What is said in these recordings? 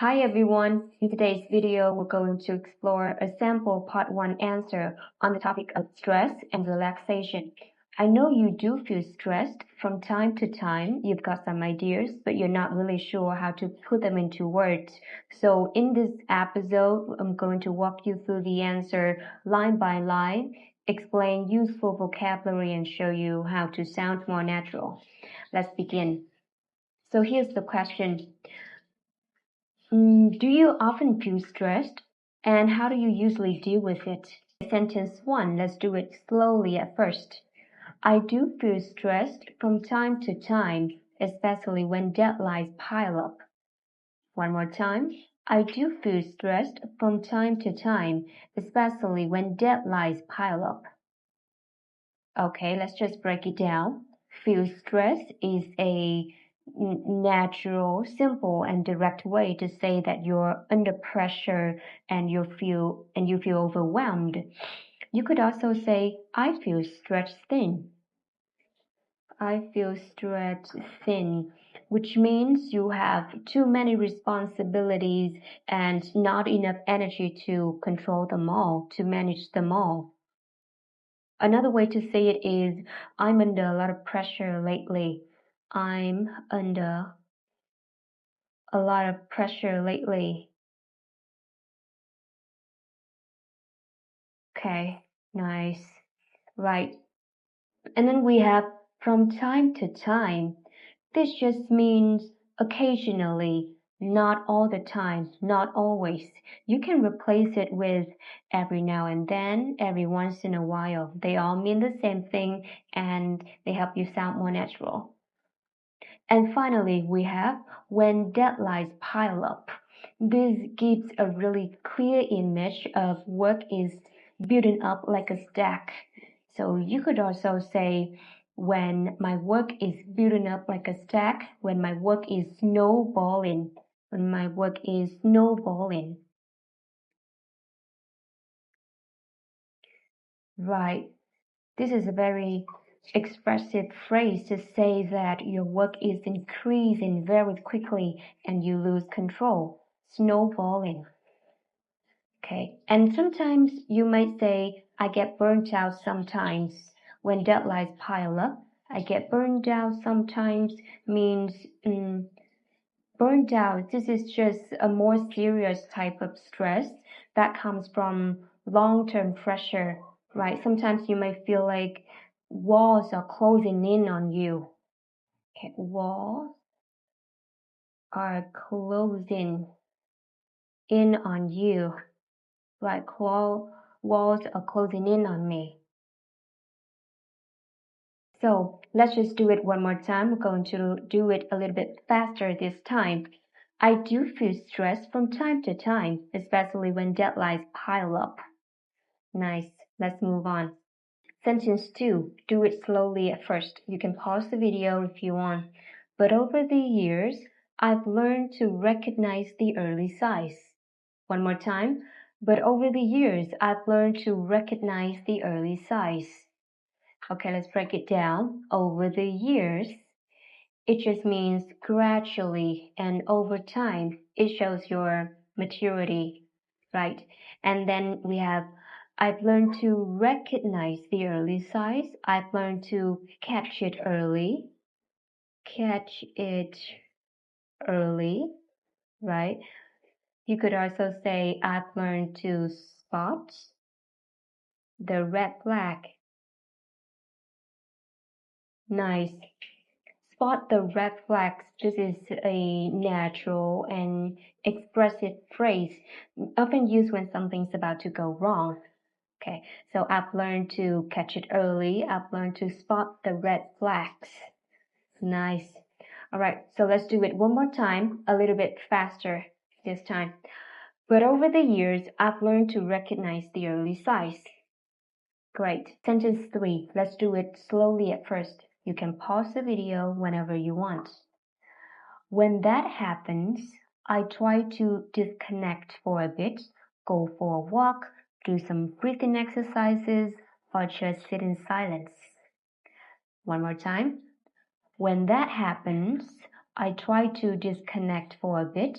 Hi everyone, in today's video we're going to explore a sample part 1 answer on the topic of stress and relaxation. I know you do feel stressed from time to time. You've got some ideas, but you're not really sure how to put them into words. So in this episode, I'm going to walk you through the answer line by line, explain useful vocabulary, and show you how to sound more natural. Let's begin. So here's the question. Do you often feel stressed? And how do you usually deal with it? Sentence 1, let's do it slowly at first. I do feel stressed from time to time, especially when deadlines pile up. One more time. I do feel stressed from time to time, especially when deadlines pile up. Okay, let's just break it down. Feel stressed is a natural, simple, and direct way to say that you're under pressure and you feel overwhelmed. You could also say, I feel stretched thin. I feel stretched thin, which means you have too many responsibilities and not enough energy to control them all, to manage them all. Another way to say it is, I'm under a lot of pressure lately. I'm under a lot of pressure lately. Okay, nice. Right. And then we have from time to time. This just means occasionally, not all the time, not always. You can replace it with every now and then, every once in a while. They all mean the same thing and they help you sound more natural. And finally, we have when deadlines pile up. This gives a really clear image of work is building up like a stack. So you could also say, when my work is building up like a stack, when my work is snowballing, when my work is snowballing. Right. This is a very expressive phrase to say that your work is increasing very quickly and you lose control. Snowballing. Okay. And sometimes you might say, I get burnt out sometimes. When deadlines pile up, I get burned out sometimes means burned out. This is just a more serious type of stress that comes from long-term pressure, right? Sometimes you might feel like walls are closing in on you. Okay, walls are closing in on you. Like walls are closing in on me. So let's just do it one more time. We're going to do it a little bit faster this time. I do feel stressed from time to time, especially when deadlines pile up. Nice. Let's move on. Sentence 2. Do it slowly at first. You can pause the video if you want. But over the years, I've learned to recognize the early signs. One more time. But over the years, I've learned to recognize the early signs. Okay, let's break it down. Over the years, it just means gradually and over time. It shows your maturity, right? And then we have, I've learned to recognize the early signs. I've learned to catch it early. Catch it early, right? You could also say, I've learned to spot the red flag. Nice. Spot the red flags. This is a natural and expressive phrase often used when something's about to go wrong. Okay, so I've learned to catch it early. I've learned to spot the red flags. Nice. All right, so let's do it one more time, a little bit faster this time. But over the years, I've learned to recognize the early signs. Great. Sentence 3. Let's do it slowly at first. You can pause the video whenever you want. When that happens, I try to disconnect for a bit, go for a walk, do some breathing exercises, or just sit in silence. One more time. When that happens, I try to disconnect for a bit,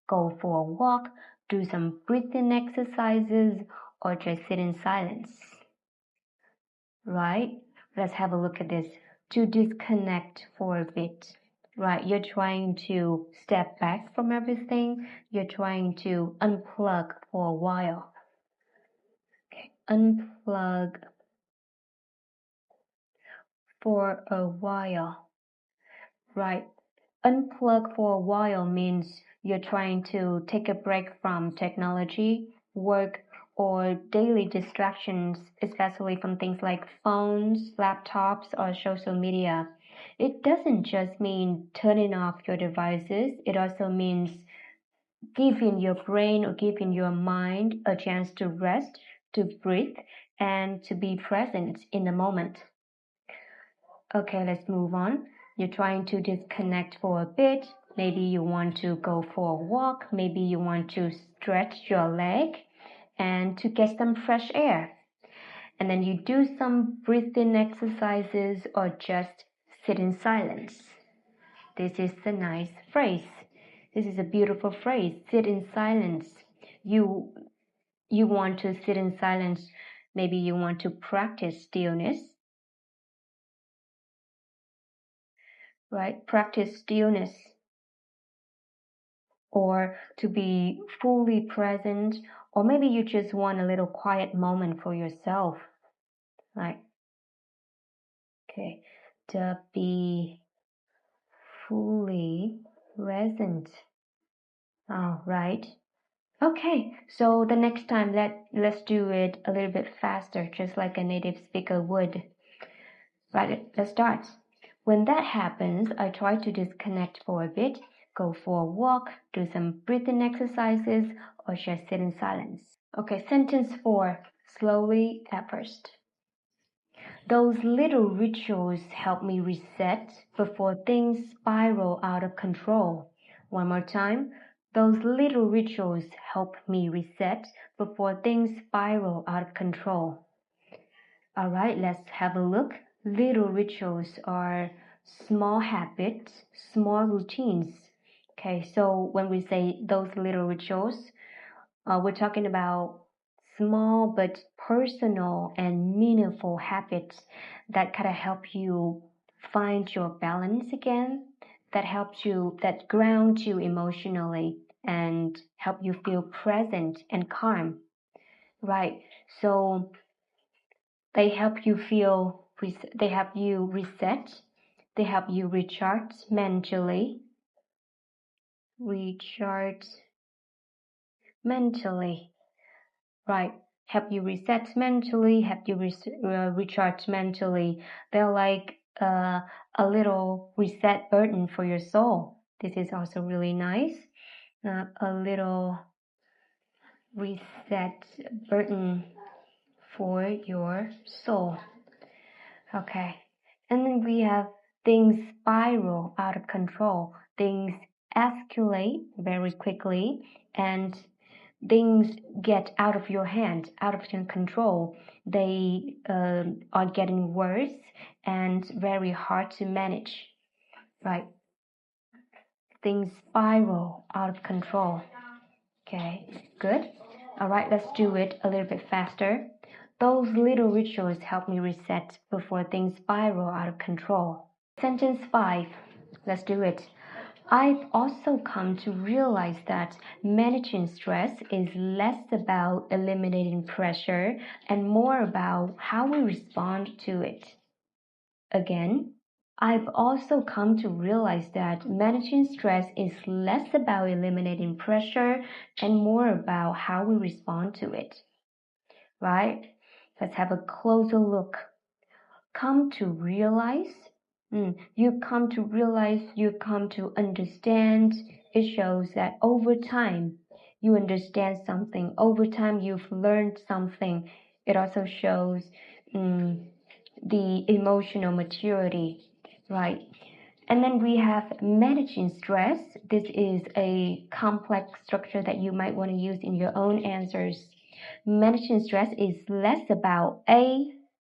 go for a walk, do some breathing exercises, or just sit in silence. Right? Let's have a look at this. To disconnect for a bit. Right? You're trying to step back from everything. You're trying to unplug for a while. Okay. Unplug for a while. Right? Unplug for a while means you're trying to take a break from technology, work, or daily distractions, especially from things like phones, laptops, or social media. It doesn't just mean turning off your devices, it also means giving your brain or giving your mind a chance to rest, to breathe, and to be present in the moment. Okay, let's move on. You're trying to disconnect for a bit. Maybe you want to go for a walk. Maybe you want to stretch your leg and to get some fresh air. And then you do some breathing exercises or just sit in silence. This is a nice phrase. This is a beautiful phrase. Sit in silence. You want to sit in silence. Maybe you want to practice stillness. Right? Practice stillness. Or to be fully present, or maybe you just want a little quiet moment for yourself, right? Okay, to be fully present. All right. Okay, so the next time let's do it a little bit faster, just like a native speaker would. Right, let's start. When that happens, I try to disconnect for a bit, go for a walk, do some breathing exercises, or just sit in silence. Okay, sentence 4. Slowly at first. Those little rituals help me reset before things spiral out of control. One more time. Those little rituals help me reset before things spiral out of control. All right, let's have a look. Little rituals are small habits, small routines. Okay, so when we say those little rituals, we're talking about small but personal and meaningful habits that kind of help you find your balance again, that ground you emotionally and help you feel present and calm. Right, so they help you they help you reset, they help you recharge mentally, right? Help you reset mentally, help you recharge mentally. They're like a little reset button for your soul. This is also really nice. A little reset button for your soul. Okay. And then we have things spiral out of control. Things escalate very quickly and things get out of your hand, out of your control. They are getting worse and very hard to manage, right? Things spiral out of control. Okay, good. All right, let's do it a little bit faster. Those little rituals help me reset before things spiral out of control. Sentence 5. Let's do it. I've also come to realize that managing stress is less about eliminating pressure and more about how we respond to it. Again, I've also come to realize that managing stress is less about eliminating pressure and more about how we respond to it. Right? Let's have a closer look. Come to realize. You come to realize, you come to understand. It shows that over time you understand something. Over time you've learned something. It also shows the emotional maturity, right? And then we have managing stress. This is a complex structure that you might want to use in your own answers. Managing stress is less about A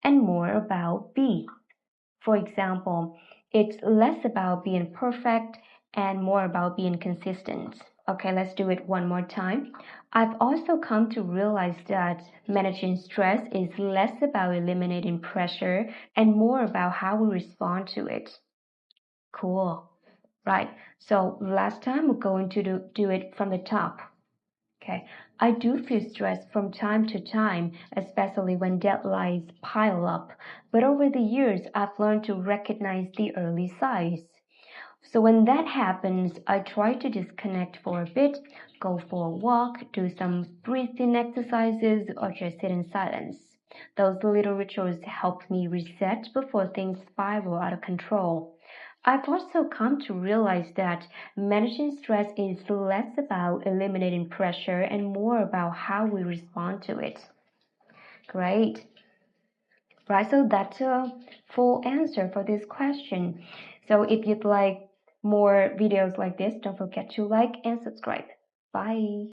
and more about B. For example, it's less about being perfect and more about being consistent. Okay, let's do it one more time. I've also come to realize that managing stress is less about eliminating pressure and more about how we respond to it. Cool. Right, so last time we're going to do it from the top. Okay, I do feel stressed from time to time, especially when deadlines pile up. But over the years, I've learned to recognize the early signs. So when that happens, I try to disconnect for a bit, go for a walk, do some breathing exercises, or just sit in silence. Those little rituals help me reset before things spiral out of control. I've also come to realize that managing stress is less about eliminating pressure and more about how we respond to it. Great. Right, so that's a full answer for this question. So if you'd like more videos like this, don't forget to like and subscribe. Bye.